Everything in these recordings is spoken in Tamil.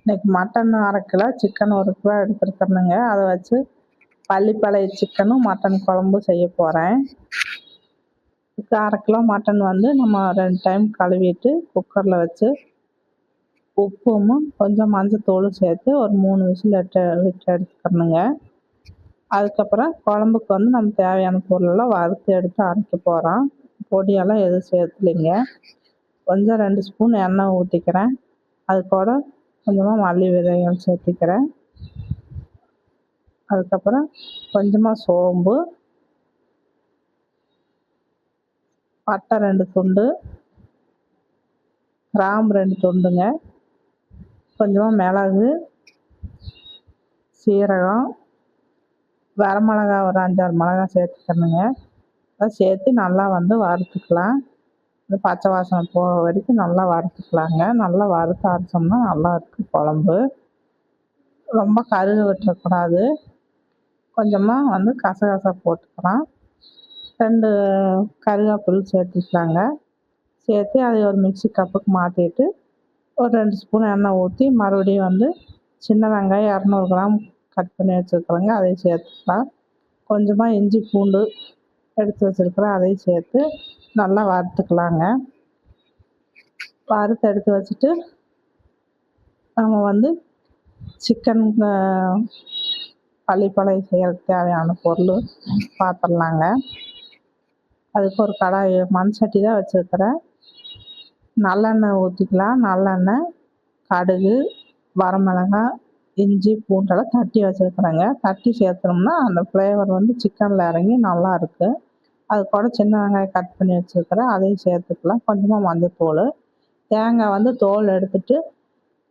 இன்னைக்கு மட்டன் 1/2 கிலோ, சிக்கன் 1 கிலோ எடுத்துருக்கேனுங்க. அதை வச்சு பள்ளிப்பாளைய சிக்கனும் மட்டன் குழம்பு செய்ய போகிறேன். இதுக்கு 1/2 கிலோ மட்டன் வந்து நம்ம 2 டைம் கழுவிட்டு குக்கரில் வச்சு உப்பும் கொஞ்சம் மஞ்சத்தூளும் சேர்த்து ஒரு 3 விசில் விட்டு எடுத்துக்கணுங்க. அதுக்கப்புறம் குழம்புக்கு வந்து நம்ம தேவையான பொருளெல்லாம் வறுத்து எடுத்து அரைக்க போகிறோம். பொடியெல்லாம் எதுவும் சேர்த்துலிங்க. கொஞ்சம் 2 ஸ்பூன் எண்ணெய் ஊற்றிக்கிறேன். அது கூட கொஞ்சமாக மல்லி விதைகள் சேர்த்திக்கிறேன். அதுக்கப்புறம் கொஞ்சமாக சோம்பு, பட்டை 2 துண்டு, கிராம்பு 2 துண்டுங்க, கொஞ்சமாக மிளகு, சீரகம், வரமிளகா ஒரு 5-6 மிளகா சேர்த்துக்கணுங்க. அதை சேர்த்து நல்லா வந்து வறுத்துக்கலாம். இந்த பச்சை வாசனை போகிற வரைக்கும் நல்லா வறுத்துக்கலாங்க. நல்லா வறுத்து அரைச்சோம்னா நல்லா இருக்கும் குழம்பு. ரொம்ப கருக விட்டுறக்கூடாது. கொஞ்சமாக வந்து கசகசா போட்டுக்கலாம். 2 கருவேப்பிலை சேர்த்துக்கலாங்க. சேர்த்து அதை ஒரு மிக்ஸி கப்புக்கு மாற்றிட்டு ஒரு 2 ஸ்பூன் எண்ணெய் ஊற்றி மறுபடியும் வந்து சின்ன வெங்காயம் 200 கிராம் கட் பண்ணி வச்சுருக்குறேங்க, அதையும் சேர்த்துக்கலாம். கொஞ்சமாக இஞ்சி பூண்டு எடுத்து வச்சுருக்குறேன், அதையும் சேர்த்து நல்லா வறுத்துக்கலாங்க. வறுத்து எடுத்து வச்சுட்டு நம்ம வந்து சிக்கன் பள்ளிப்பாளையம் செய்யறதுக்கு தேவையான பொருள் பார்த்துடலாங்க. அதுக்கு ஒரு கடாய் மண் சட்டி தான் வச்சுருக்கிறேன். நல்லெண்ணெய் ஊற்றிக்கலாம். நல்லெண்ணெய், கடுகு, வரமிளகாய், இஞ்சி பூண்டெல்லாம் தட்டி வச்சுருக்குறேங்க. தட்டி சேர்த்தோம்னா அந்த ஃப்ளேவர் வந்து சிக்கனில் இறங்கி நல்லா இருக்குது. அது கூட சின்ன வெங்காயம் கட் பண்ணி வச்சுருக்கிறேன், அதையும் சேர்த்துக்கலாம். கொஞ்சமாக மஞ்சத்தூள், தேங்காய் வந்து தோல் எடுத்துட்டு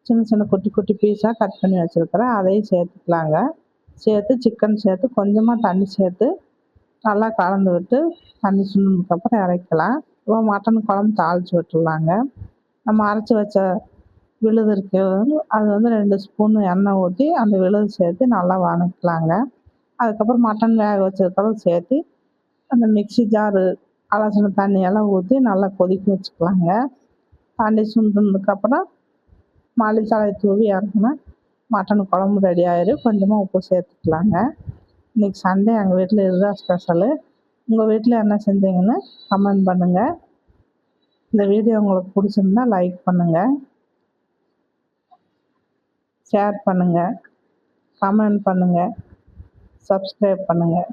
சின்ன சின்ன குட்டி குட்டி பீஸாக கட் பண்ணி வச்சுருக்கிறேன், அதையும் சேர்த்துக்கலாங்க. சேர்த்து சிக்கன் சேர்த்து கொஞ்சமாக தண்ணி சேர்த்து நல்லா கலந்து விட்டு தண்ணி சுண்டினதுக்கப்புறம் இறக்கலாம். இப்போ மட்டன் குழம்பு தாளித்து விட்டுடலாங்க. நம்ம அரைச்சி வச்ச விழுது இருக்கு, அது வந்து 2 ஸ்பூன் எண்ணெய் ஊற்றி அந்த விழுது சேர்த்து நல்லா வதக்கலாங்க. அதுக்கப்புறம் மட்டன் வேக வச்சதுக்கப்புறம் சேர்த்து அந்த மிக்ஸி ஜாரு அலசின தண்ணியெல்லாம் ஊற்றி நல்லா கொதிக்க வச்சுக்கலாங்க. தண்ணி சுண்டினதுக்கப்புறம் மல்லித்தழை தூவி இறக்குனா மட்டன் குழம்பு ரெடி ஆயிடும். கொஞ்சமாக உப்பு சேர்த்துக்கலாங்க. இன்றைக்கி சண்டே எங்கள் வீட்டில் இதுதான் ஸ்பெஷலு. உங்கள் வீட்டில் என்ன செஞ்சீங்கன்னு கமெண்ட் பண்ணுங்கள். இந்த வீடியோ உங்களுக்கு பிடிச்சிருந்தா லைக் பண்ணுங்கள், ஷேர் பண்ணுங்கள், கமெண்ட் பண்ணுங்கள், சப்ஸ்கிரைப் பண்ணுங்கள்.